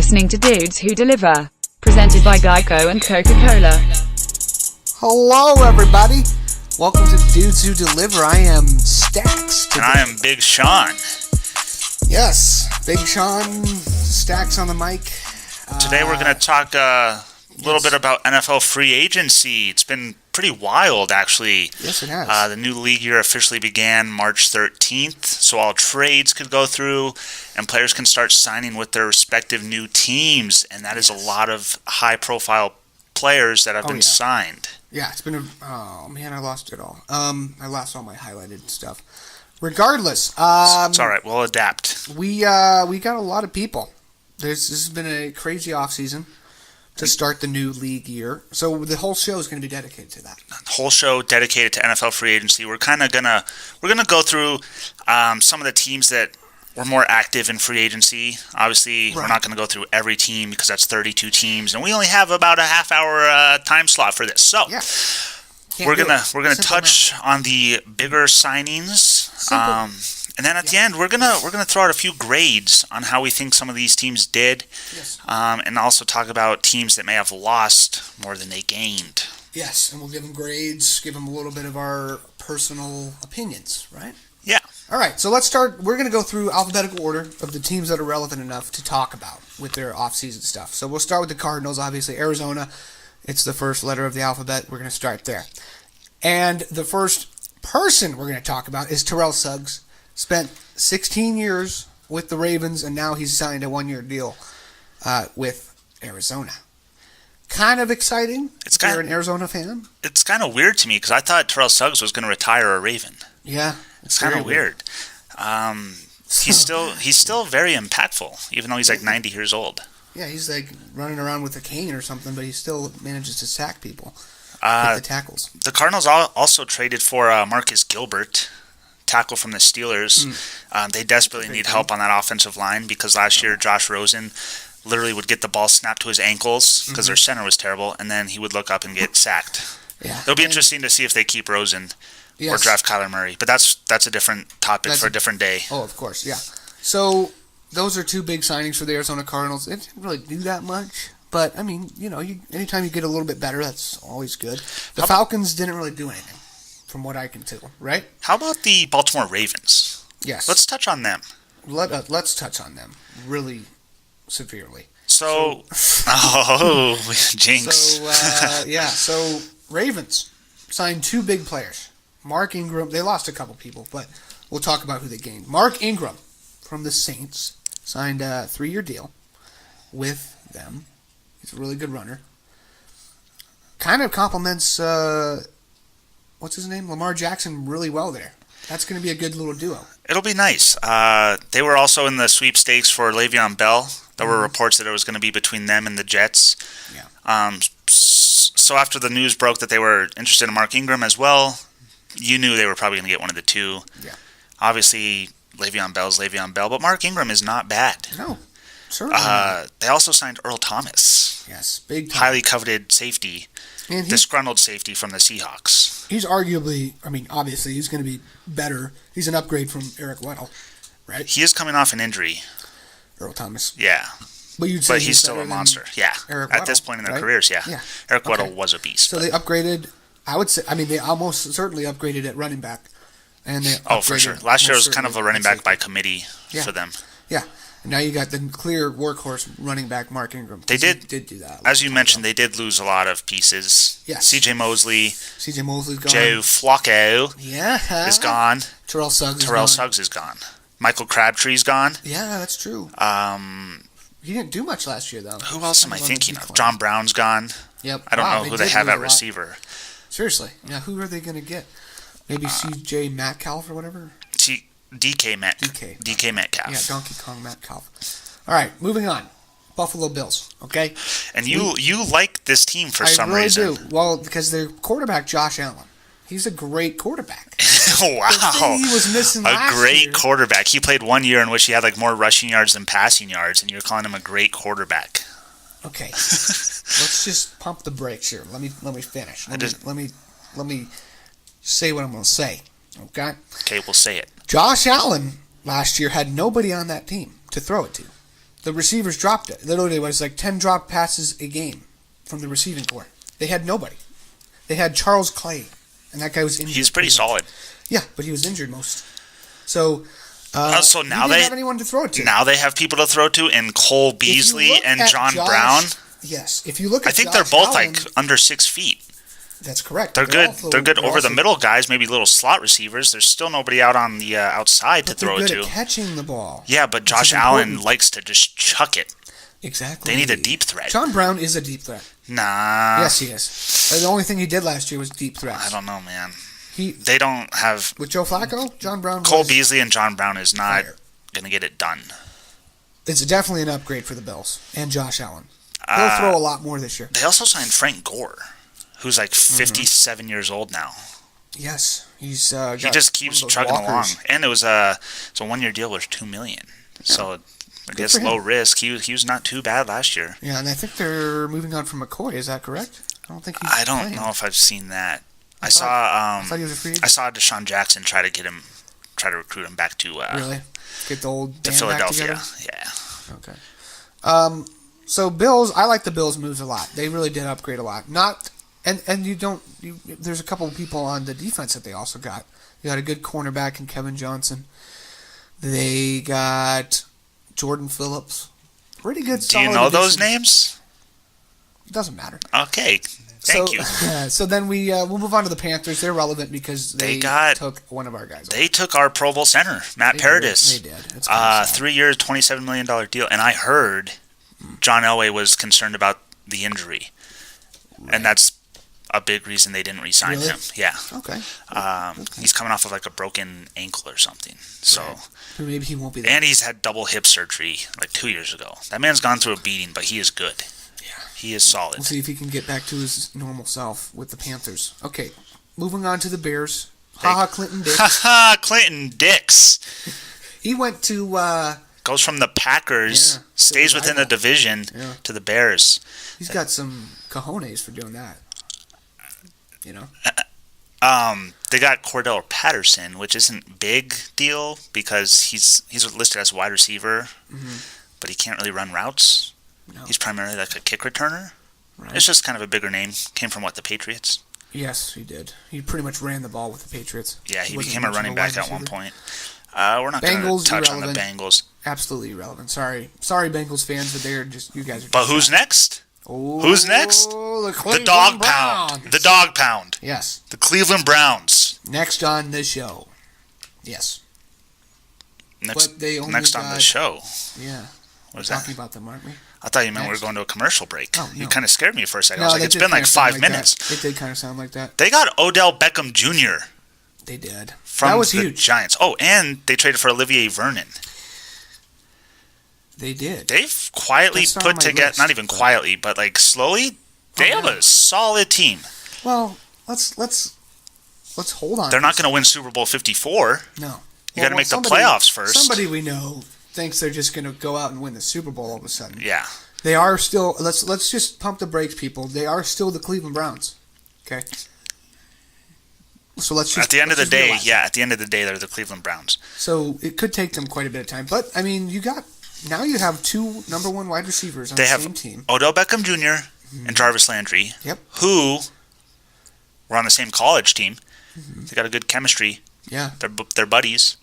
listening to Dudes Who Deliver, presented by Geico and Coca-Cola. Hello, everybody. Welcome to Dudes Who Deliver. I am Stax today. And I am Big Sean. Yes, Big Sean, Stax on the mic. Today we're going to talk a little bit about NFL free agency. It's been pretty wild, actually. Yes, it has. The new league year officially began March 13th, so all trades could go through, and players can start signing with their respective new teams, and that is a lot of high-profile players that have been signed. Yeah, it's been oh man, I lost it all. I lost all my highlighted stuff. Regardless, It's all right. We'll adapt. we got a lot of people. This has been a crazy offseason to start the new league year. So the whole show is going to be dedicated to that. Whole show dedicated to NFL free agency. We're gonna go through some of the teams that were more active in free agency. Obviously, We're not going to go through every team because that's 32 teams, and we only have about a half-hour time slot for this. So we're gonna touch on the bigger signings, and then at the end we're gonna throw out a few grades on how we think some of these teams did, and also talk about teams that may have lost more than they gained. Yes, and we'll give them grades, give them a little bit of our personal opinions, right? Yeah. All right, so let's start. We're going to go through alphabetical order of the teams that are relevant enough to talk about with their offseason stuff. So we'll start with the Cardinals, obviously. Arizona, it's the first letter of the alphabet. We're going to start there. And the first person we're going to talk about is Terrell Suggs. Spent 16 years with the Ravens, and now he's signed a one-year deal with Arizona. Kind of exciting if you're an Arizona fan. It's kind of weird to me because I thought Terrell Suggs was going to retire a Raven. Yeah. It's kind of weird. He's still very impactful, even though he's like 90 years old. Yeah, he's like running around with a cane or something, but he still manages to sack people with the tackles. The Cardinals also traded for Marcus Gilbert, tackle from the Steelers. They desperately need help on that offensive line because last year Josh Rosen literally would get the ball snapped to his ankles because their center was terrible, and then he would look up and get sacked. Yeah, it'll be interesting to see if they keep Rosen. Or draft Kyler Murray. But that's a different topic for a different day. Oh, of course, yeah. So those are two big signings for the Arizona Cardinals. They didn't really do that much. But, I mean, anytime you get a little bit better, that's always good. The Falcons didn't really do anything, from what I can tell, right? How about the Baltimore Ravens? Yes. Let's touch on them. Let's touch on them really severely. Jinx. So Ravens signed two big players. Mark Ingram, they lost a couple people, but we'll talk about who they gained. Mark Ingram from the Saints signed a 3-year deal with them. He's a really good runner. Kind of complements, what's his name? Lamar Jackson really well there. That's going to be a good little duo. It'll be nice. They were also in the sweepstakes for Le'Veon Bell. There were reports that it was going to be between them and the Jets. Yeah. So after the news broke that they were interested in Mark Ingram as well, you knew they were probably going to get one of the two. Yeah. Obviously, Le'Veon Bell's Le'Veon Bell, but Mark Ingram is not bad. No, certainly not. They also signed Earl Thomas. Yes, big time. Highly coveted safety, disgruntled safety from the Seahawks. He's arguably, obviously, he's going to be better. He's an upgrade from Eric Weddle, right? He is coming off an injury. Earl Thomas. Yeah. But you'd say he's still a monster. Yeah. Eric At Weddle, this point in their careers, yeah. Eric Weddle was a beast. So they upgraded. I would say, they almost certainly upgraded at running back. And they for sure. Last year was kind of a running back by committee for them. Yeah. And now you got the clear workhorse running back, Mark Ingram. They did do that. As you mentioned, they did lose a lot of pieces. Yes. C.J. Mosley's gone. Joe Flacco is gone. Terrell Suggs is gone. Michael Crabtree's gone. Yeah, that's true. He didn't do much last year, though. Who else am I thinking of? John Brown's gone. Yep. I don't know who they have at receiver. Seriously. Yeah, who are they going to get? Maybe C.J. Metcalf or whatever? DK Metcalf. Yeah, Donkey Kong Metcalf. All right, moving on. Buffalo Bills, okay? And you like this team for some reason. I really do. Well, because their quarterback, Josh Allen, he's a great quarterback. Wow. The thing he was missing last year. A great quarterback. He played 1 year in which he had more rushing yards than passing yards, and you're calling him a great quarterback. Okay. Let's just pump the brakes here. Let me finish. Let me say what I'm going to say. Okay? Okay, we'll say it. Josh Allen last year had nobody on that team to throw it to. the receivers dropped it. Literally, it was like 10 drop passes a game from the receiving corps. They had nobody. They had Charles Clay, and that guy was injured. He's pretty solid. Yeah, but he was injured most. So, so now they didn't have anyone to throw it to. Now they have people to throw to in Cole Beasley and John Brown. Yes, if you look at I think Josh they're both Allen, like under 6 feet. That's correct. They're good. They're good over the middle guys, maybe little slot receivers. There's still nobody out on the outside to throw it to. They're good at catching the ball. Yeah, but Josh Allen likes to just chuck it. Exactly. They need a deep threat. John Brown is a deep threat. Nah. Yes, he is. The only thing he did last year was deep threats. I don't know, man. They don't have... With Joe Flacco, John Brown Cole Beasley and John Brown is not going to get it done. It's definitely an upgrade for the Bills and Josh Allen. He'll throw a lot more this year. They also signed Frank Gore, who's like 57 years old now. Yes. He just keeps chugging along. And it was a 1-year deal worth $2 million. Yeah. So I guess low risk. He was not too bad last year. Yeah, and I think they're moving on from McCoy. Is that correct? I don't know if I've seen that. I thought he was a free agent. I saw Deshaun Jackson try to recruit him back to really get the old to Philadelphia. Yeah. Okay. So Bills, I like the Bills moves a lot. They really did upgrade a lot. There's a couple of people on the defense that they also got. They got a good cornerback in Kevin Johnson. They got Jordan Phillips. Pretty good. Do you know those names? It doesn't matter. Okay. Thank you. So then we'll move on to the Panthers. They're relevant because they took one of our guys. They took our Pro Bowl center, Matt Paradis. They did. It's 3 years, $27 million deal. And I heard John Elway was concerned about the injury. Right. And that's a big reason they didn't re-sign him. Yeah. Okay. He's coming off of like a broken ankle or something. So maybe he won't be there. And he's had double hip surgery like 2 years ago. That man's gone through a beating, but he is good. Yeah. He is solid. We'll see if he can get back to his normal self with the Panthers. Okay. Moving on to the Bears. Clinton Dix. Clinton Dix. He went to... goes from the Packers, stays within the division, to the Bears. He's got some cojones for doing that. You know? They got Cordell Patterson, which isn't big deal because he's listed as a wide receiver, but he can't really run routes. No. He's primarily like a kick returner. Right. It's just kind of a bigger name. Came from the Patriots? Yes, he did. He pretty much ran the ball with the Patriots. Yeah, he became a running back at one point. We're not going to touch on the Bengals. Absolutely irrelevant. Sorry, Bengals fans, but they're just you guys. But who's next? Oh, who's next? The Dog Pound. The Dog Pound. Yes. The Cleveland Browns. Next on the show. Yes. Next on the show. Yeah. What was talking about them, aren't we? I thought you meant we were going to a commercial break. Oh, no. You kind of scared me for a second. I was like, it's been like 5 minutes. It did kind of sound like that. They got Odell Beckham Jr. They did. From that was the huge. Giants. Oh, and they traded for Olivier Vernon. They did. They've quietly put together, not even quietly, but like slowly, they have a solid team. Well, let's hold on. They're not going to win Super Bowl 54. No. You got to make the playoffs first. Somebody we know thinks they're just going to go out and win the Super Bowl all of a sudden. Yeah. They are still. Let's just pump the brakes, people. They are still the Cleveland Browns. Okay. So let's just. At the end of the day, at the end of the day, they're the Cleveland Browns. So it could take them quite a bit of time, but I mean, you have two number one wide receivers on the same team. Odell Beckham Jr. and Jarvis Landry. Yep. Who were on the same college team. They got a good chemistry. Yeah. They're buddies.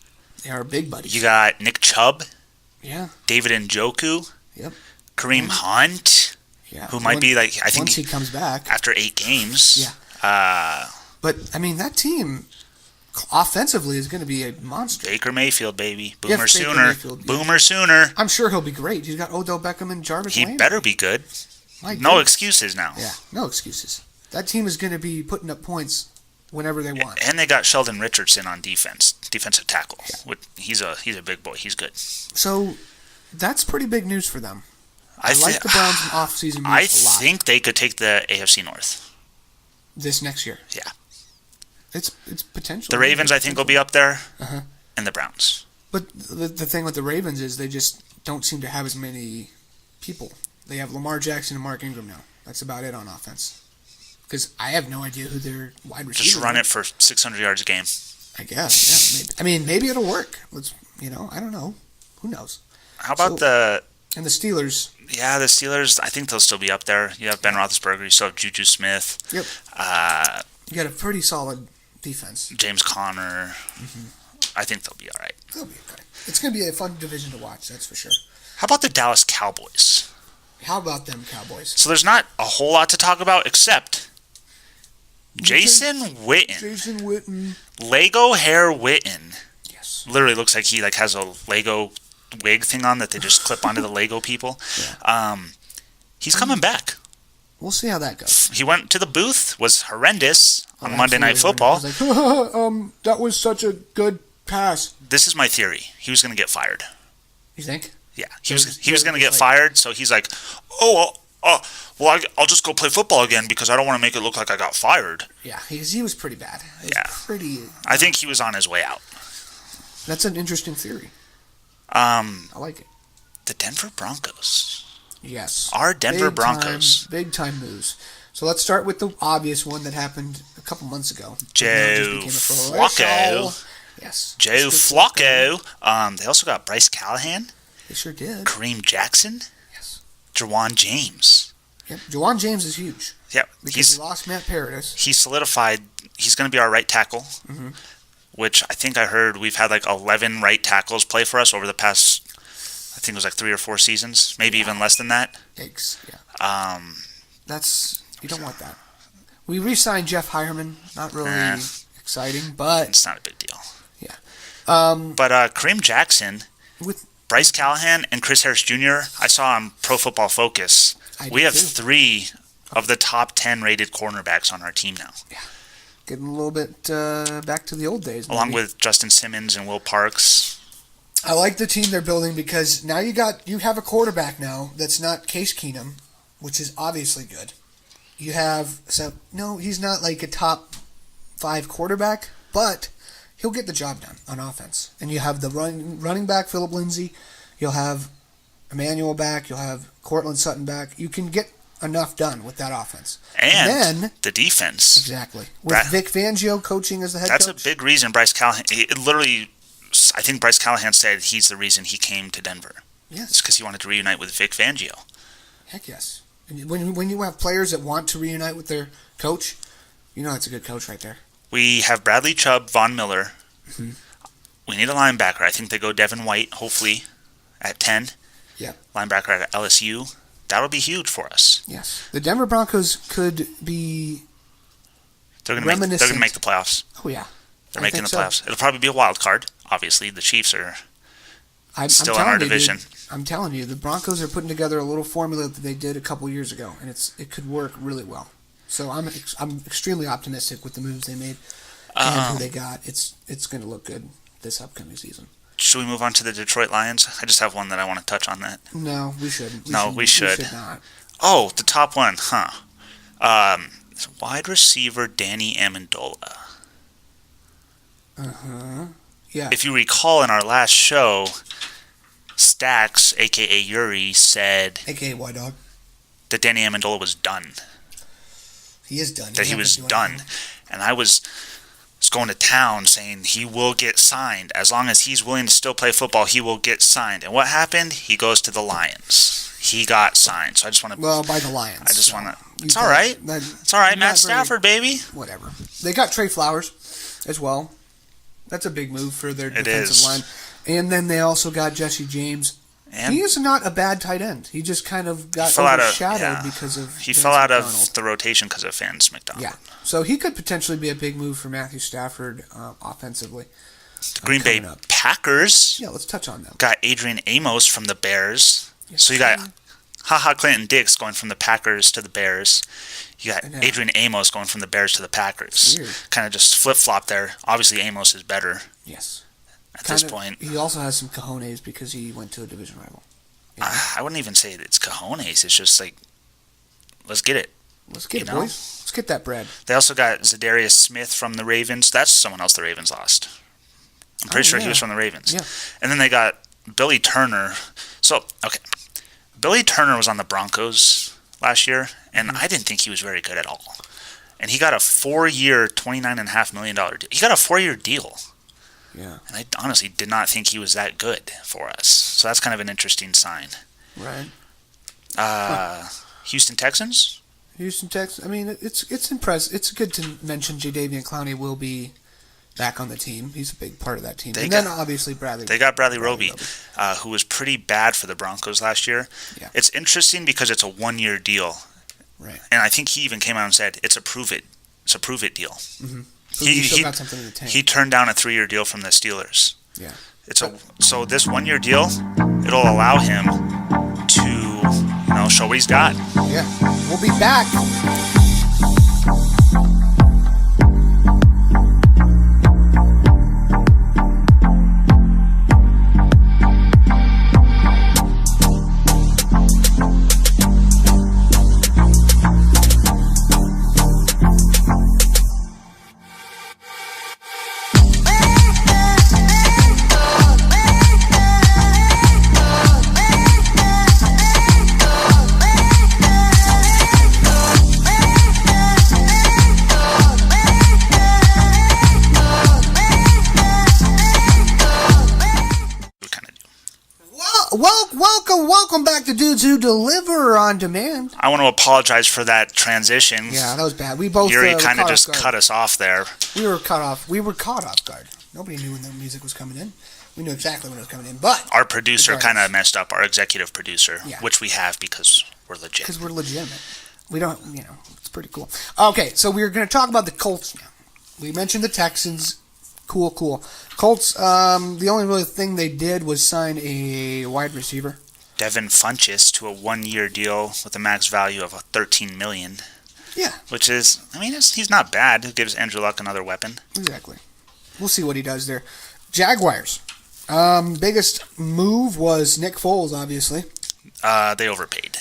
They are big buddies. You got Nick Chubb. Yeah. David Njoku. Yep. Kareem Hunt. Yeah. Who might be like, I think once he comes back after 8 games. Yeah. But I mean, that team offensively is going to be a monster. Baker Mayfield, baby. Boomer Sooner. Boomer Sooner. I'm sure he'll be great. He's got Odell Beckham and Jarvis Landry. He better be good. No excuses now. Yeah, no excuses. That team is going to be putting up points whenever they want. And they got Sheldon Richardson on defensive tackle. Yeah. He's a big boy. He's good. So that's pretty big news for them. I like the Browns in off-season moves a lot. I think they could take the AFC North this next year. Yeah. It's potential. The Ravens, I think, will be up there, and the Browns. But the thing with the Ravens is they just don't seem to have as many people. They have Lamar Jackson and Mark Ingram now. That's about it on offense. Because I have no idea who their wide receiver is. Just run it for 600 yards a game. I guess, yeah. Maybe. I mean, maybe it'll work. I don't know. Who knows? How about the And the Steelers. Yeah, the Steelers, I think they'll still be up there. You have Ben Roethlisberger, you still have Juju Smith. Yep. You got a pretty solid defense. James Conner. Mm-hmm. I think they'll be all right. They'll be okay. It's going to be a fun division to watch, that's for sure. How about the Dallas Cowboys? How about them Cowboys? So there's not a whole lot to talk about except Jason Witten. Jason Witten. Lego hair Witten. Yes. Literally looks like he has a Lego wig thing on that they just clip onto the Lego people. Yeah. He's coming back. We'll see how that goes. He went to the booth, was horrendous on Monday Night Football. Like, that was such a good pass. This is my theory. He was going to get fired. You think? Yeah, he was going to get fired, so he's like, well, I'll just go play football again because I don't want to make it look like I got fired. Yeah, he was pretty bad. I think he was on his way out. That's an interesting theory. I like it. The Denver Broncos. Yes. Our Denver Broncos. Big time moves. So let's start with the obvious one that happened a couple months ago. Joe Flacco. Yes. Joe Flacco. They also got Bryce Callahan. They sure did. Kareem Jackson. Yes. Jawan James. Yep. Jawan James is huge. Yep. Because he lost Matt Paradis. He solidified. He's going to be our right tackle. Mm-hmm. Which I think I heard we've had like 11 right tackles play for us over the past, I think it was like 3 or 4 seasons, maybe even less than that. Yikes, yeah. You don't want that. We re-signed Jeff Hireman, not really exciting, but... It's not a big deal. Yeah. But Kareem Jackson, with Bryce Callahan, and Chris Harris Jr., I saw on Pro Football Focus, we have 3 of the top 10 rated cornerbacks on our team now. Yeah. Getting a little bit back to the old days. Along with Justin Simmons and Will Parks. I like the team they're building because now you have a quarterback now that's not Case Keenum, which is obviously good. You have he's not like a top 5 quarterback, but he'll get the job done on offense. And you have the running back Philip Lindsay, you'll have Emmanuel back, you'll have Cortland Sutton back. You can get enough done with that offense. And then the defense. Exactly. With Vic Fangio coaching as the head coach. That's a big reason Bryce Callahan, I think Bryce Callahan said he's the reason he came to Denver. Yes. It's because he wanted to reunite with Vic Fangio. Heck yes. And when you have players that want to reunite with their coach, you know that's a good coach right there. We have Bradley Chubb, Von Miller. Mm-hmm. We need a linebacker. I think they go Devin White, hopefully, at 10. Yeah. Linebacker at LSU. That'll be huge for us. Yes. The Denver Broncos could be They're going to make the playoffs. Oh, yeah. They're making the playoffs. It'll probably be a wild card. Obviously, the Chiefs are still in our division. I'm telling you, the Broncos are putting together a little formula that they did a couple years ago, and it could work really well. So I'm extremely optimistic with the moves they made and who they got. It's going to look good this upcoming season. Should we move on to the Detroit Lions? I just have one that I want to touch on that. No, we shouldn't. We should. We should not. Oh, the top one, huh? Wide receiver Danny Amendola. Uh-huh. Yeah. If you recall in our last show, Stacks, a.k.a. Yuri, said... A.k.a. Ydawg. That Danny Amendola was done. He is done. That he was done. And I was going to town saying he will get signed. As long as he's willing to still play football, he will get signed. And what happened? He goes to the Lions. He got signed. So I just want to... Well, by the Lions. I just want to... It's all right. It's all right. Matt Stafford, baby. Whatever. They got Trey Flowers as well. That's a big move for their defensive line. And then they also got Jesse James. And he is not a bad tight end. He just kind of got overshadowed because of He fell out of the rotation because of Vance McDonald. Yeah. So he could potentially be a big move for Matthew Stafford offensively. The Green Bay Packers. Yeah, let's touch on them. Got Adrian Amos from the Bears. Yes, so you got Clinton Dix going from the Packers to the Bears. You got Adrian Amos going from the Bears to the Packers. Weird. Kind of just flip-flop there. Obviously, Amos is better. Yes. At this point. He also has some cojones because he went to a division rival. Yeah. I wouldn't even say it's cojones. It's just like, let's get it. Let's get it, boys. Let's get that bread. They also got Zadarius Smith from the Ravens. That's someone else the Ravens lost. I'm pretty sure he was from the Ravens. Yeah. And then they got Billy Turner. So, okay. Billy Turner was on the Broncos last year, and I didn't think he was very good at all. And he got a 4-year, $29.5 million deal. He got a 4-year deal. Yeah. And I honestly did not think he was that good for us. So that's kind of an interesting sign. Right. Houston Texans. Houston Texans. I mean, it's impressive. It's good to mention Jadeveon Clowney will be back on the team. He's a big part of that team. Then obviously Bradley. They got Bradley Roby, who was pretty bad for the Broncos last year. Yeah. It's interesting because it's a 1-year deal. Right. And I think he even came out and said it's a prove it deal. Mm-hmm. So he still got something in the tank. He turned down a 3-year deal from the Steelers. Yeah. So this 1-year deal, it'll allow him to show what he's got. Yeah. We'll be back. Welcome back to Dudes Who Deliver on Demand. I want to apologize for that transition. Yeah, that was bad. We both Yuri kind of just cut us off there. We were caught off guard. Nobody knew when the music was coming in. We knew exactly when it was coming in, but our producer kind of messed up. Our executive producer, yeah. Which we have because we're legit. Because we're legitimate. We don't, it's pretty cool. Okay, so we're going to talk about the Colts now. We mentioned the Texans. Cool. Colts, the only really thing they did was sign a wide receiver. Devin Funchess to a 1-year deal with a max value of $13 million. Yeah. Which is, he's not bad. It gives Andrew Luck another weapon. Exactly. We'll see what he does there. Jaguars. Biggest move was Nick Foles, obviously. They overpaid.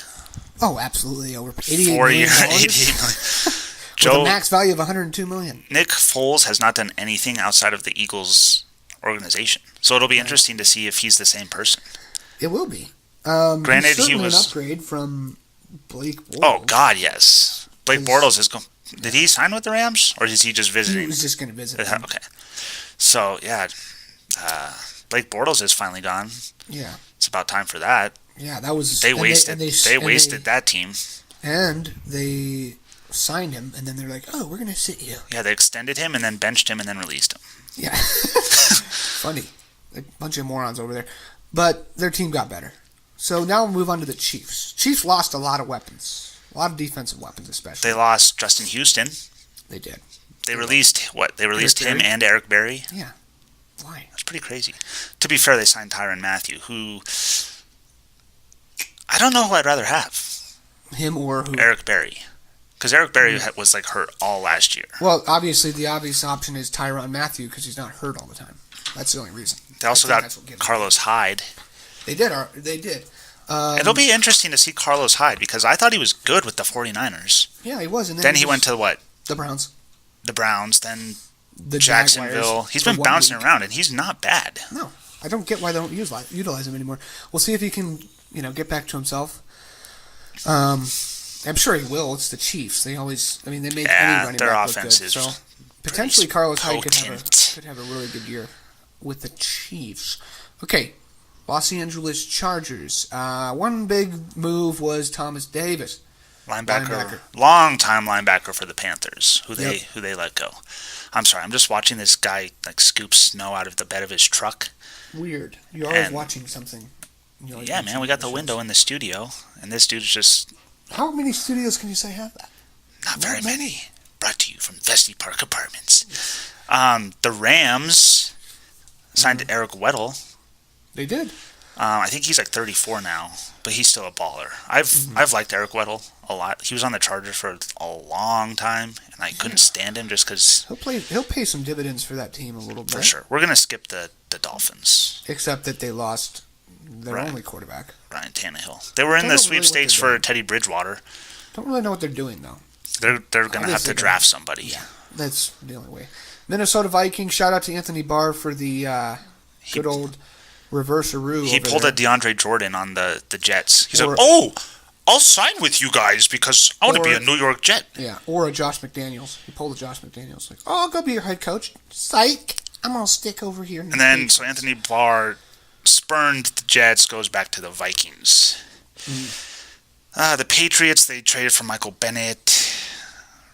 Oh, absolutely overpaid. 4 years, $88 million. With a max value of $102 million. Nick Foles has not done anything outside of the Eagles organization. So it'll be interesting to see if he's the same person. It will be. Granted, he was an upgrade from Blake Bortles. Oh God, yes. Blake Bortles is going. Did he sign with the Rams, or is he just visiting? He was just going to visit. Okay. So yeah, Blake Bortles is finally gone. Yeah. It's about time for that. Yeah, that was. They wasted that team. And they signed him, and then they're like, "Oh, we're going to sit you." Yeah, they extended him and then benched him and then released him. Yeah. Funny, a bunch of morons over there, but their team got better. So now we'll move on to the Chiefs. Chiefs lost a lot of weapons. A lot of defensive weapons, especially. They lost Justin Houston. They did. They released what? They released him and Eric Berry. Yeah. Why? That's pretty crazy. To be fair, they signed Tyrann Mathieu, who I don't know who I'd rather have. Him or who? Eric Berry. Because Eric Berry was hurt all last year. Well, obviously the obvious option is Tyrann Mathieu because he's not hurt all the time. That's the only reason. They also got Carlos Hyde. They did. It'll be interesting to see Carlos Hyde because I thought he was good with the 49ers. Yeah, he was. And then he went to what? The Browns. The Browns, then the Jacksonville. Jaguars he's been bouncing around, and he's not bad. No, I don't get why they don't utilize him anymore. We'll see if he can, get back to himself. I'm sure he will. It's the Chiefs. They always, they make any running their back offense look good. is so potentially Carlos Hyde could potent. have a really good year with the Chiefs. Okay, Los Angeles Chargers. One big move was Thomas Davis, linebacker, long-time linebacker for the Panthers, who they let go. I'm sorry, I'm just watching this guy scoop snow out of the bed of his truck. Weird. You're always watching something. Yeah, man, we got the window in the studio, and this dude's just. How many studios can you say have that? Not very many. Brought to you from Vestey Park Apartments. The Rams signed Eric Weddle. They did. I think he's 34 now, but he's still a baller. I've liked Eric Weddle a lot. He was on the Chargers for a long time, and I couldn't stand him just because he'll pay some dividends for that team a little bit. For sure. We're gonna skip the Dolphins, except that they lost their only quarterback, Ryan Tannehill. They were in the sweepstakes for Teddy Bridgewater. Don't really know what they're doing though. They're gonna have to draft somebody. Yeah, that's the only way. Minnesota Vikings. Shout out to Anthony Barr for the good old reverse-a-roo. He pulled a DeAndre Jordan on the Jets. He's like, "Oh, I'll sign with you guys because I want to be a New York Jet." Yeah, or a Josh McDaniels. He pulled a Josh McDaniels. Like, "Oh, I'll go be your head coach." Psych! I'm gonna stick over here. And then so Anthony Barr spurned the Jets, goes back to the Vikings. The Patriots, they traded for Michael Bennett.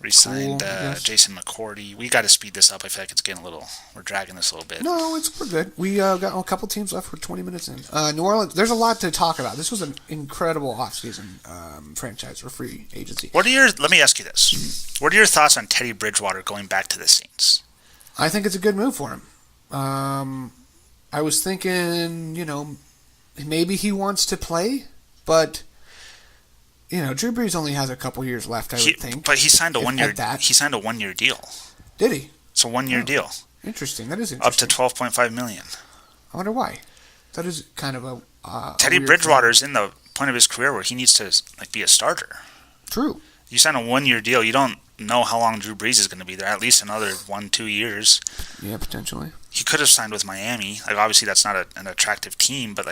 Re-signed Cool, yes. Jason McCourty. We got to speed this up. I feel like it's getting we're dragging this a little bit. No, we're good. We got a couple teams left. We're 20 minutes in. New Orleans, there's a lot to talk about. This was an incredible offseason franchise or free agency. Let me ask you this. What are your thoughts on Teddy Bridgewater going back to the Saints? I think it's a good move for him. I was thinking, maybe he wants to play, but Drew Brees only has a couple years left, I would think. But he signed a 1 year. He signed a 1 year deal. Did he? It's a 1 year deal. Interesting. That is interesting. Up to $12.5 million. I wonder why. That is kind of a Teddy Bridgewater's in the point of his career where he needs to be a starter. True. You sign a 1 year deal. You don't know how long Drew Brees is going to be there. At least another 1-2 years. Yeah, potentially. He could have signed with Miami. Obviously that's not an attractive team, but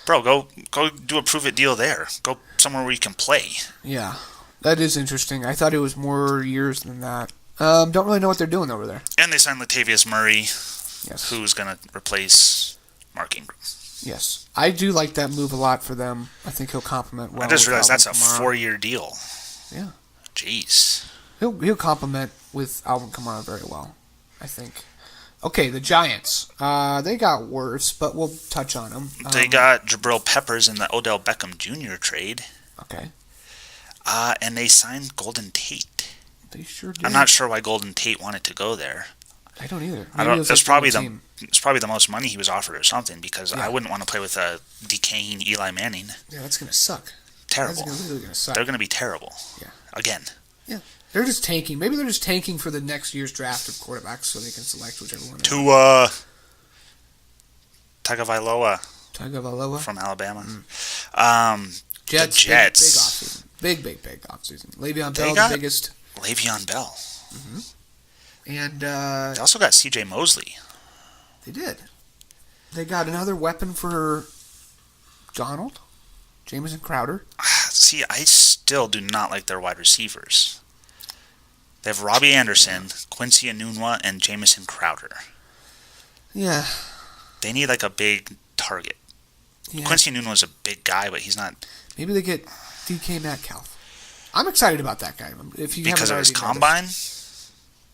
bro, go do a prove it deal there. Go somewhere where you can play. Yeah, that is interesting. I thought it was more years than that. Don't really know what they're doing over there. And they signed Latavius Murray, yes, who's going to replace Mark Ingram. Yes, I do like that move a lot for them. I think he'll complement well. I just realized that's a Kamara. 4-year deal. Yeah. Jeez. He'll complement with Alvin Kamara very well, I think. Okay, the Giants. They got worse, but we'll touch on them. They got Jabril Peppers in the Odell Beckham Jr. trade. Okay. And they signed Golden Tate. They sure did. I'm not sure why Golden Tate wanted to go there. I don't either. It's probably the most money he was offered or something, because I wouldn't want to play with a decaying Eli Manning. Yeah, that's gonna suck. Terrible. That's really gonna suck. They're gonna be terrible. Yeah. Again. Yeah. They're just tanking. Maybe they're just tanking for the next year's draft of quarterbacks so they can select whichever one. Tagovailoa from Alabama. Jets. The Jets. Big offseason. Le'Veon Bell, the biggest. Le'Veon Bell. Mm-hmm. And they also got C.J. Mosley. They did. They got another weapon for Donald, Jamison Crowder. See, I still do not like their wide receivers. They have Robbie Anderson, Quincy Enunwa, and Jamison Crowder. Yeah. They need a big target. Yeah. Quincy Enunwa's a big guy, but he's not. Maybe they get DK Metcalf. I'm excited about that guy. Because of his combine?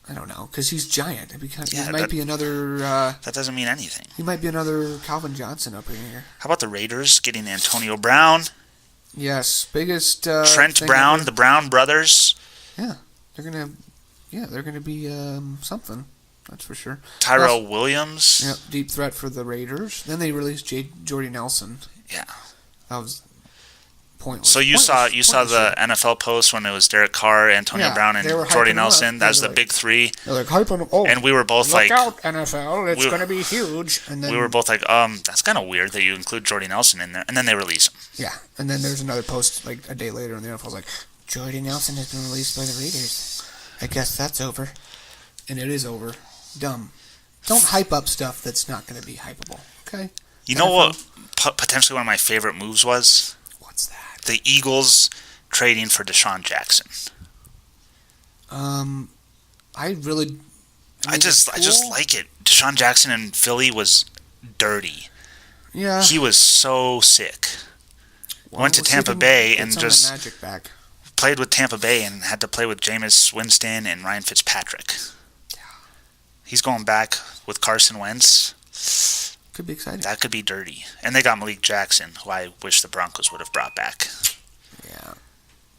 I don't know, because he's giant. He might be another. That doesn't mean anything. He might be another Calvin Johnson up in here. How about the Raiders getting Antonio Brown? Yes, biggest. Trent Brown, the Brown brothers. Yeah, they're gonna be something. That's for sure. Tyrell Williams. Yeah, deep threat for the Raiders. Then they released Jordy Nelson. Yeah, that was pointless. So you saw the NFL post when it was Derek Carr, Antonio Brown, and Jordy Nelson. That's the big three. They're hyping them. And we were both look out, NFL! It's going to be huge. And then we were both that's kind of weird that you include Jordy Nelson in there, and then they release him. Yeah, and then there's another post a day later, and the NFL was like, Jordy Nelson has been released by the Raiders. I guess that's over, and it is over. Dumb. Don't hype up stuff that's not going to be hypeable. Okay. You know what? Potentially one of my favorite moves was. What's that? The Eagles trading for Deshaun Jackson. I just like it. Deshaun Jackson in Philly was dirty. Yeah. He was so sick. Went to Tampa Bay and just magic back. Played with Tampa Bay and had to play with Jameis Winston and Ryan Fitzpatrick. Yeah. He's going back with Carson Wentz. Could be exciting. That could be dirty. And they got Malik Jackson, who I wish the Broncos would have brought back. Yeah.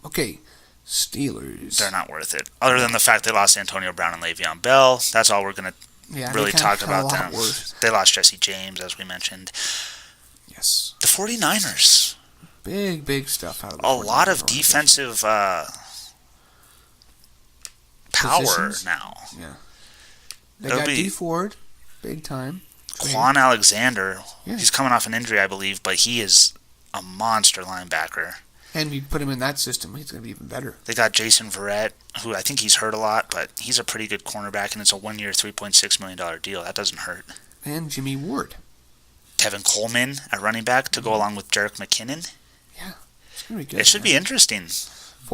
Okay. Steelers. They're not worth it. Other than the fact they lost Antonio Brown and Le'Veon Bell. That's all we're going to really talk about them. Worse. They lost Jesse James, as we mentioned. Yes. The 49ers. Big stuff out of the A lot of defensive power now. Yeah. They got D Ford, big time. Quan Alexander, he's coming off an injury, I believe, but he is a monster linebacker. And you put him in that system, he's going to be even better. They got Jason Verrett, who I think he's hurt a lot, but he's a pretty good cornerback, and it's a 1 year, $3.6 million deal. That doesn't hurt. And Jimmy Ward. Tevin Coleman at running back to go along with Jerick McKinnon. Yeah, it's going to be good. It should be interesting.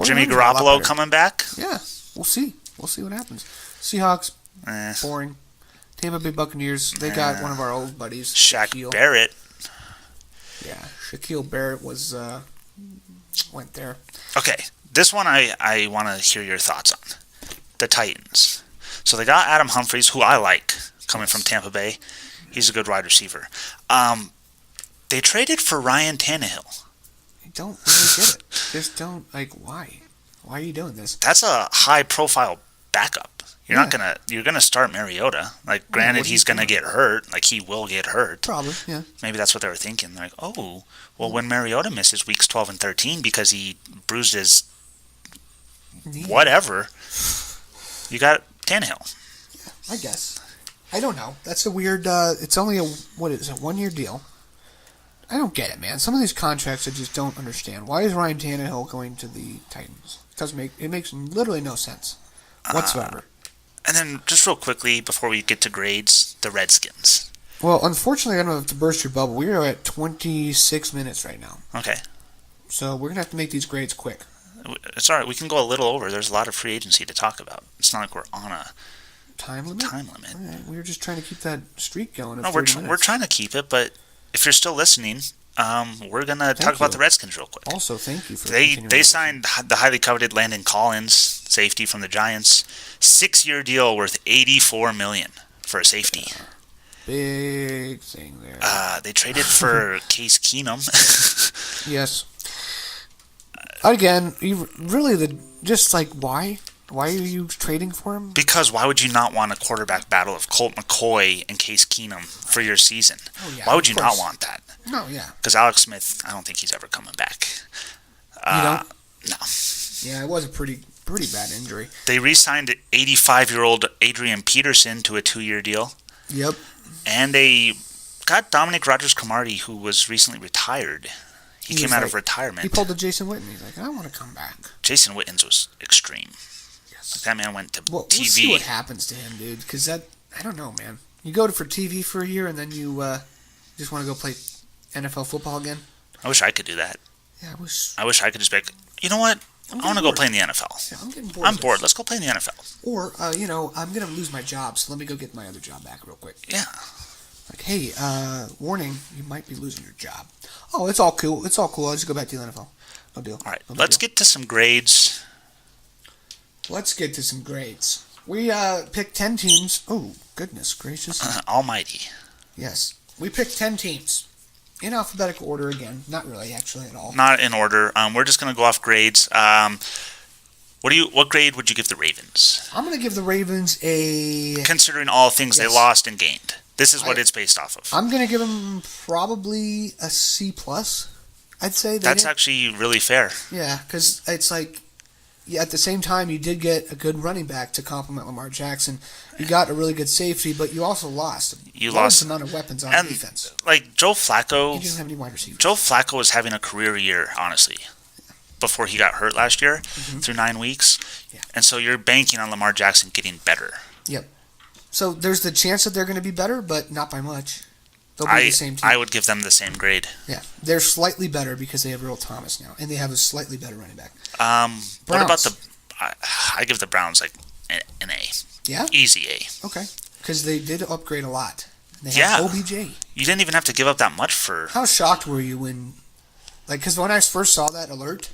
Jimmy Garoppolo coming back. Yeah, we'll see. We'll see what happens. Seahawks, boring. Tampa Bay Buccaneers, they got one of our old buddies. Shaq Barrett. Yeah, Shaquille Barrett was went there. Okay, this one I want to hear your thoughts on. The Titans. So they got Adam Humphries, who I like, coming from Tampa Bay. He's a good wide receiver. They traded for Ryan Tannehill. I don't really get it. Just don't, why? Why are you doing this? That's a high-profile backup. You're gonna start Mariota. Granted, he's gonna get hurt. He will get hurt. Probably, yeah. Maybe that's what they were thinking. When Mariota misses weeks 12 and 13 because he bruised his whatever, you got Tannehill. Yeah, I guess. I don't know. That's a weird. It's only a 1-year deal. I don't get it, man. Some of these contracts I just don't understand. Why is Ryan Tannehill going to the Titans? It makes literally no sense whatsoever. And then, just real quickly, before we get to grades, the Redskins. Well, unfortunately, I don't have to burst your bubble. We are at 26 minutes right now. Okay. So we're going to have to make these grades quick. It's all right. We can go a little over. There's a lot of free agency to talk about. It's not like we're on a time limit. All right. We were just trying to keep that streak going. No, we're trying to keep it, but if you're still listening, we're going to talk about the Redskins real quick. Also, thank you for They signed the highly coveted Landon Collins, safety from the Giants. 6-year deal worth $84 million for a safety. Big thing there. They traded for Case Keenum. Yes. Again, why? Why are you trading for him? Because why would you not want a quarterback battle of Colt McCoy and Case Keenum for your season? Oh, yeah, why would you not want that? No, yeah. Because Alex Smith, I don't think he's ever coming back. You don't? No. Yeah, it was a pretty bad injury. They re-signed 85-year-old Adrian Peterson to a 2-year deal. Yep. And they got Dominic Rodgers-Cromartie, who was recently retired. He came out of retirement. He pulled the Jason Witten. He's like, I want to come back. Jason Witten's was extreme. Yes. That man went to TV. We'll see what happens to him, dude. Because I don't know, man. You go for TV for a year and then you just want to go play NFL football again. I wish I could do that. Yeah, I wish I could just be like, you know what? I want to go play in the NFL. Yeah, I'm getting bored. I'm bored. Let's go play in the NFL. Or, I'm going to lose my job, so let me go get my other job back real quick. Yeah. Hey, warning, you might be losing your job. Oh, it's all cool. It's all cool. I'll just go back to the NFL. No deal. All right, let's get to some grades. We picked 10 teams. Oh, goodness gracious. Almighty. Yes. We picked 10 teams. In alphabetical order again. Not really, actually, at all. Not in order. We're just going to go off grades. What grade would you give the Ravens? I'm going to give the Ravens a... Considering all things they lost and gained. This is what it's based off of. I'm going to give them probably a C+. I'd say that's actually really fair. Yeah, because it's at the same time, you did get a good running back to complement Lamar Jackson. You got a really good safety, but you also lost a large amount of weapons on defense. Joe Flacco... He doesn't have any wide receivers. Joe Flacco was having a career year, honestly, before he got hurt last year through 9 weeks. Yeah. And so you're banking on Lamar Jackson getting better. Yep. So there's the chance that they're going to be better, but not by much. They'll be the same team. I would give them the same grade. Yeah. They're slightly better because they have Earl Thomas now, and they have a slightly better running back. What about the... I give the Browns an A. Yeah? Easy A. Okay. Because they did upgrade a lot. They have OBJ. You didn't even have to give up that much for... How shocked were you when... because when I first saw that alert,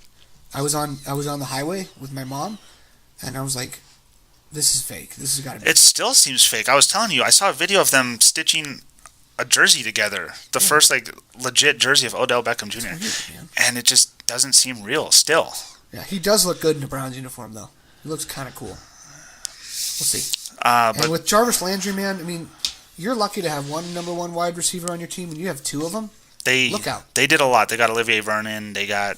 I was on the highway with my mom, and I was like, this is fake. This has got to be... It still seems fake. I was telling you, I saw a video of them stitching a jersey together. The first, legit jersey of Odell Beckham Jr. Weird, and it just doesn't seem real still. Yeah, he does look good in a Browns uniform, though. He looks kind of cool. We'll see. And with Jarvis Landry, man, I mean, you're lucky to have one number one wide receiver on your team, and you have 2 of them. Look out. They did a lot. They got Olivier Vernon. They got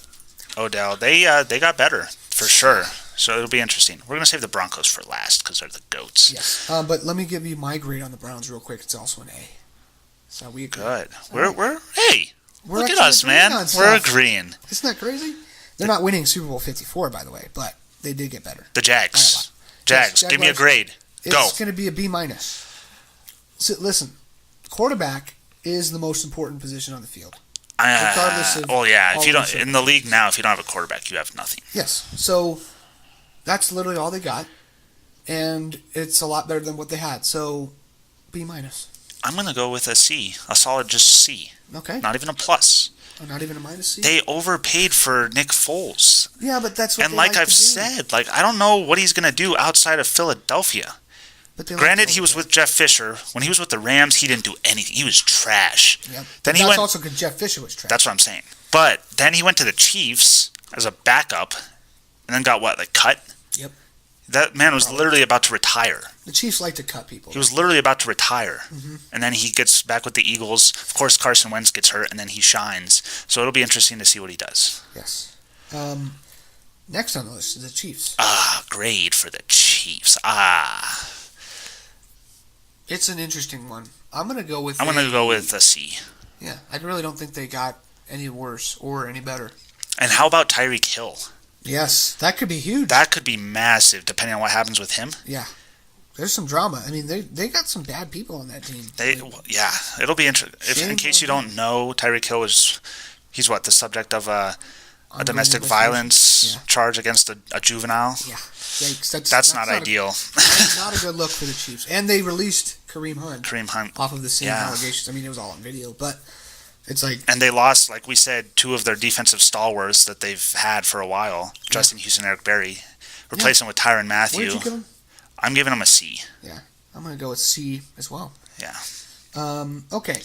Odell. They got better, for sure. So it'll be interesting. We're going to save the Broncos for last because they're the GOATs. Yes. But let me give you my grade on the Browns real quick. It's also an A. So we agree. Good. We're look at us, man. We're agreeing. Isn't that crazy? They're not winning Super Bowl 54, by the way, but they did get better. The Jags. Jags, give me a grade. Go. It's going to be a B-. So, listen, quarterback is the most important position on the field. Regardless of... if you don't in the league now, if you don't have a quarterback, you have nothing. Yes. So that's literally all they got, and it's a lot better than what they had. So B-. I'm going to go with a C, a solid just C. Okay. Not even a plus. Oh, not even a -C? They overpaid for Nick Foles. Yeah, but that's what and they like like I've to do. said, like I don't know what he's going to do outside of Philadelphia. But they Granted, like to he was overpay. with Jeff Fisher. When he was with the Rams, he didn't do anything. He was trash. Yep. Then he That's went. also because Jeff Fisher was trash. That's what I'm saying. But then he went to the Chiefs as a backup, and then got what? Like cut. Yep. That man was literally about to retire. The Chiefs like to cut people. He was literally about to retire. Mm-hmm. And then he gets back with the Eagles. Of course, Carson Wentz gets hurt, and then he shines. So it'll be interesting to see what he does. Yes. Next on the list is the Chiefs. Grade for the Chiefs. It's an interesting one. I'm going to go with a C. Yeah, I really don't think they got any worse or any better. And how about Tyreek Hill? Yes, that could be huge. That could be massive, depending on what happens with him. Yeah. There's some drama. I mean, they got some bad people on that team. It'll be interesting. In case you don't know, Tyreek Hill he's the subject of a domestic violence charge against a juvenile. Yeah. Yikes. That's not ideal. That's not a good look for the Chiefs. And they released Kareem Hunt off of the same allegations. I mean, it was all on video, but it's like... And they lost, like we said, two of their defensive stalwarts that they've had for a while, Justin Houston and Eric Berry. Replace them with Tyrann Mathieu. What did you give them? I'm giving them a C. Yeah. I'm going to go with C as well. Yeah. Okay.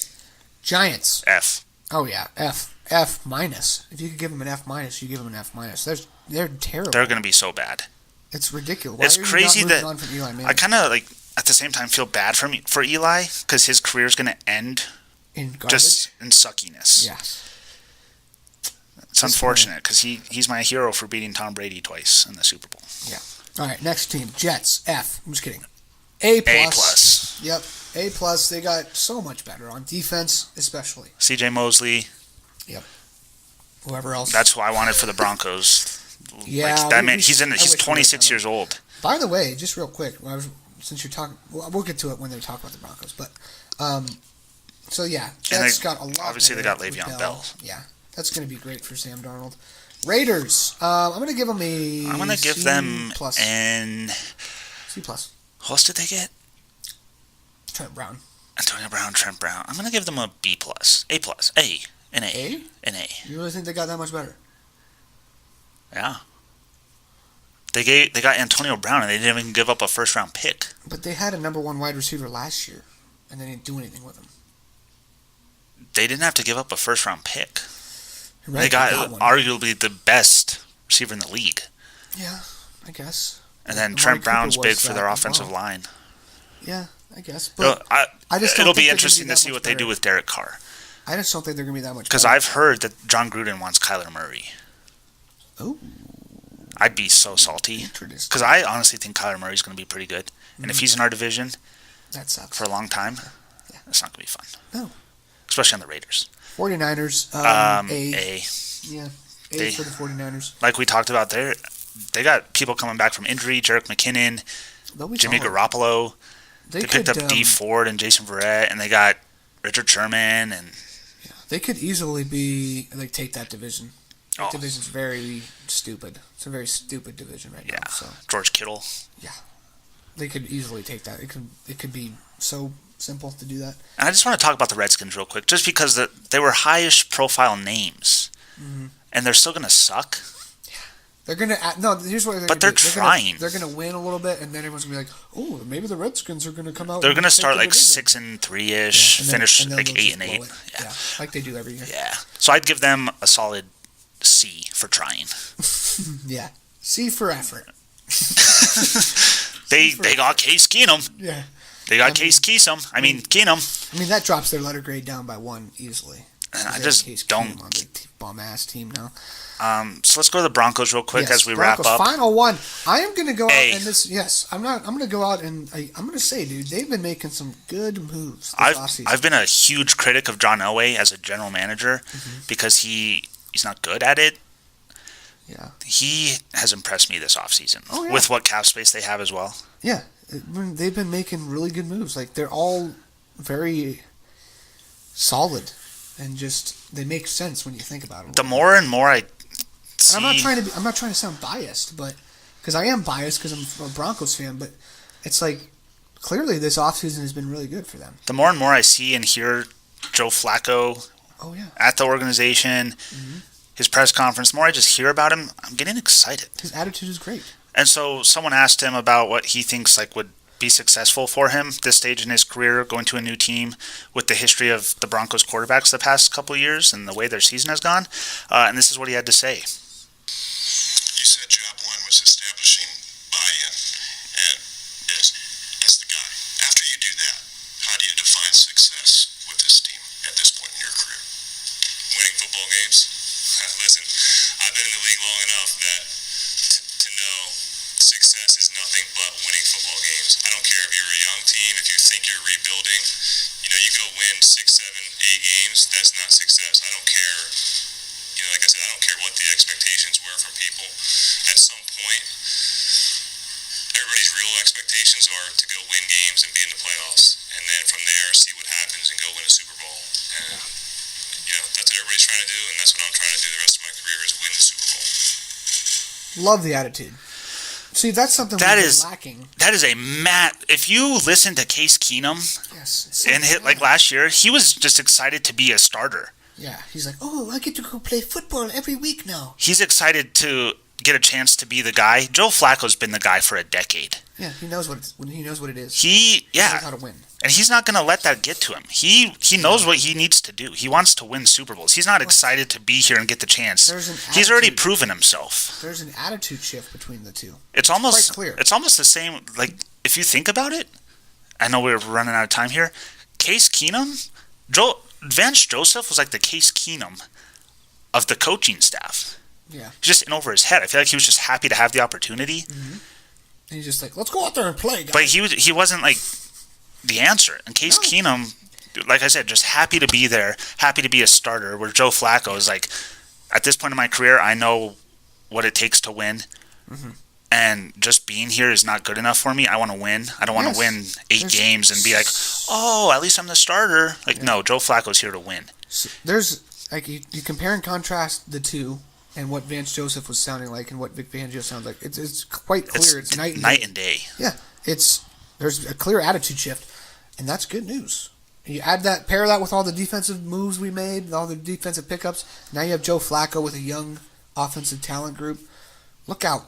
Giants. F. Oh, yeah. F minus. If you could give them an F minus, you give them an F minus. They're terrible. They're going to be so bad. It's ridiculous. Why it's are you crazy not that on from Eli Manning? I kind of at the same time feel bad for Eli because his career is going to end in garbage? just in suckiness. Yes. It's unfortunate because he's my hero for beating Tom Brady twice in the Super Bowl. Yeah. All right, next team, Jets. F. I'm just kidding. A+. Yep. A+. They got so much better on defense, especially. C.J. Mosley. Yep. Whoever else. That's who I wanted for the Broncos. Yeah. He's 26 years old. By the way, just real quick, since you're talking, we'll get to it when they talk about the Broncos, but so yeah, Jets got a lot. Obviously, they got better Le'Veon Bell. Yeah, that's going to be great for Sam Darnold. Raiders. I'm going to give them I'm going to give them an C+. Who else did they get? Trent Brown. Antonio Brown, Trent Brown. I'm going to give them a B+. A+. A. An A. A? An A. You really think they got that much better? Yeah. They got Antonio Brown and they didn't even give up a first round pick. But they had a number one wide receiver last year, and they didn't do anything with him. They didn't have to give up a first round pick. Right, they got arguably the best receiver in the league. Yeah, I guess. And then Trent Brown's big for their offensive line. Yeah, I guess. But it'll be interesting to see what they do with Derek Carr. I just don't think they're going to be that much better. Because I've heard that John Gruden wants Kyler Murray. Oh. I'd be so salty. Because I honestly think Kyler Murray's going to be pretty good. And if he's in our division that sucks. For a long time, it's not going to be fun. No. Especially on the Raiders. 49ers, A. Yeah, A for the 49ers. Like we talked about there, they got people coming back from injury. Jerick McKinnon, Jimmy Garoppolo. They picked up Dee Ford and Jason Verrett, and they got Richard Sherman. And they could easily take that division. That division's very stupid. It's a very stupid division right now. So. George Kittle. Yeah. They could easily take that. It could be so simple to do that. And I just want to talk about the Redskins real quick, just because they were highest profile names, and they're still going to suck. They're going to here's what they're trying. They're going to win a little bit, and then everyone's going to be like, oh, maybe the Redskins are going to come out. They're going to start 6-3-ish, finish 8-8. Yeah, like they do every year. Yeah. So I'd give them a solid C for trying. Yeah. C for effort. They got Case Keenum. Yeah. They got Case Keenum. Keenum. I mean, that drops their letter grade down by 1 easily. And I just don't. On the bum-ass team now. So let's go to the Broncos real quick as we wrap up. Final one. I am going to go out and this. Yes, I'm going to go out and I'm going to say, dude, they've been making some good moves this offseason. I've been a huge critic of John Elway as a general manager because he's not good at it. Yeah. He has impressed me this offseason with what cap space they have as well. Yeah. They've been making really good moves. Like, they're all very solid and just they make sense when you think about it. The more and more I see... I'm not trying to sound biased, but because I am biased because I'm a Broncos fan, but it's like clearly this offseason has been really good for them. The more and more I see and hear Joe Flacco Oh, yeah. At the organization, his press conference, the more I just hear about him, I'm getting excited. His attitude is great. And so someone asked him about what he thinks would be successful for him this stage in his career, going to a new team with the history of the Broncos quarterbacks the past couple of years and the way their season has gone. And this is what he had to say. You said job one was establishing buy-in, and as the guy, after you do that, how do you define success with this team at this point in your career? Winning football games? Listen, I've been in the league long enough that to know success is nothing but winning football games. I don't care if you're a young team, if you think you're rebuilding, you go win 6, 7, 8 games, that's not success. I don't care, like I said, I don't care what the expectations were from people. At some point, everybody's real expectations are to go win games and be in the playoffs, and then from there, see what happens and go win a Super Bowl. And, that's what everybody's trying to do, and that's what I'm trying to do the rest of my career is win the Super Bowl. Love the attitude. See, that's something we've been lacking. That is if you listen to Case Keenum and last year, he was just excited to be a starter. Yeah, he's like, oh, I get to go play football every week now. He's excited to get a chance to be the guy. Joe Flacco's been the guy for a decade. Yeah, he knows what it is. He knows how to win. And he's not going to let that get to him. He knows what he needs to do. He wants to win Super Bowls. He's not excited to be here and get the chance. He's already proven himself. There's an attitude shift between the two. It's almost quite clear. It's almost the same. If you think about it, I know we're running out of time here. Case Keenum, Vance Joseph was like the Case Keenum of the coaching staff. Yeah, just in over his head. I feel like he was just happy to have the opportunity. Mm-hmm. And he's just like, let's go out there and play, guys. But he wasn't like the answer. And Case Keenum, like I said, just happy to be there, happy to be a starter, where Joe Flacco is like, at this point in my career, I know what it takes to win. Mm-hmm. And just being here is not good enough for me. I want to win. I don't want to win 8 games and be like, oh, at least I'm the starter. No, Joe Flacco's here to win. So there's, you compare and contrast the two and what Vance Joseph was sounding like and what Vic Fangio sounds like. It's quite clear. It's night and day. Yeah, there's a clear attitude shift, and that's good news. You pair that with all the defensive moves we made, all the defensive pickups. Now you have Joe Flacco with a young offensive talent group. Look out.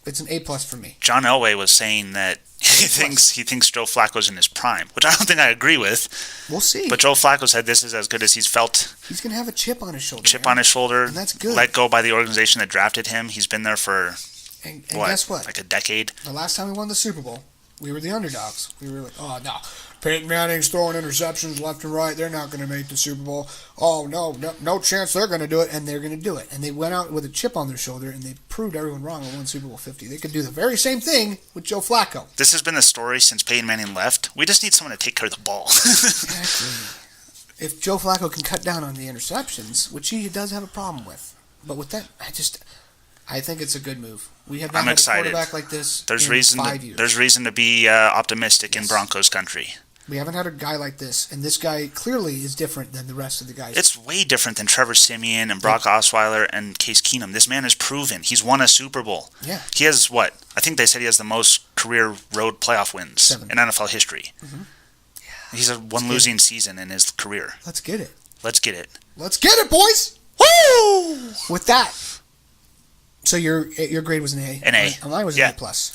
It's an A+ for me. John Elway was saying that he thinks Joe Flacco's in his prime, which I don't think I agree with. We'll see. But Joe Flacco said this is as good as he's felt. He's going to have a chip on his shoulder. And that's good. Let go by the organization that drafted him. He's been there for, and guess what? Like a decade. The last time we won the Super Bowl, we were the underdogs. We were like, oh, no. Peyton Manning's throwing interceptions left and right. They're not going to make the Super Bowl. Oh, no chance they're going to do it, and they're going to do it. And they went out with a chip on their shoulder, and they proved everyone wrong and won Super Bowl 50. They could do the very same thing with Joe Flacco. This has been the story since Peyton Manning left. We just need someone to take care of the ball. Exactly. If Joe Flacco can cut down on the interceptions, which he does have a problem with, but with that, I think it's a good move. We have not had a quarterback like this in 5 years. There's reason to be optimistic in Broncos country. We haven't had a guy like this, and this guy clearly is different than the rest of the guys. It's way different than Trevor Siemian and Brock Osweiler and Case Keenum. This man is proven. He's won a Super Bowl. Yeah. He has what? I think they said he has the most career road playoff wins 7 in NFL history. Mm-hmm. Yeah. He's had one losing season in his career. Let's get it. Let's get it. Let's get it, boys! Woo! With that, so your grade was an A. An A. Mine was an A+.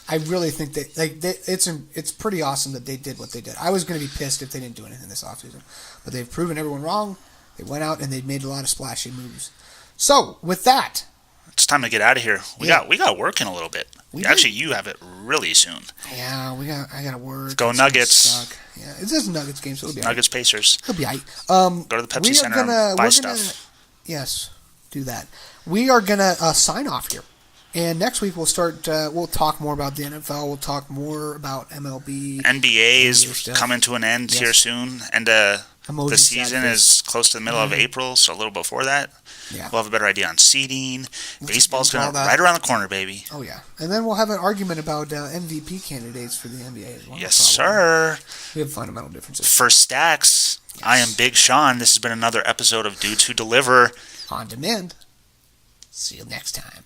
I really think it's pretty awesome that they did what they did. I was going to be pissed if they didn't do anything this offseason, but they've proven everyone wrong. They went out and they made a lot of splashy moves. So with that, it's time to get out of here. We got work in a little bit. Actually, you have it really soon. Yeah, I got to work. Let's go Nuggets. Yeah, it's just a Nuggets game, so it'll be Nuggets Pacers. It'll be aight. Go to the Pepsi Center and buy stuff. Yes, do that. We are gonna sign off here, and next week we'll start. We'll talk more about the NFL. We'll talk more about MLB. NBA is coming to an end here soon, and the season is close to the middle of April, so a little before that. Yeah. We'll have a better idea on seeding. Baseball's right around the corner, baby. Oh, yeah. And then we'll have an argument about MVP candidates for the NBA as well. Yes, sir. We have fundamental differences. For Stacks, yes. I am Big Sean. This has been another episode of Dudes Who Deliver. On Demand. See you next time.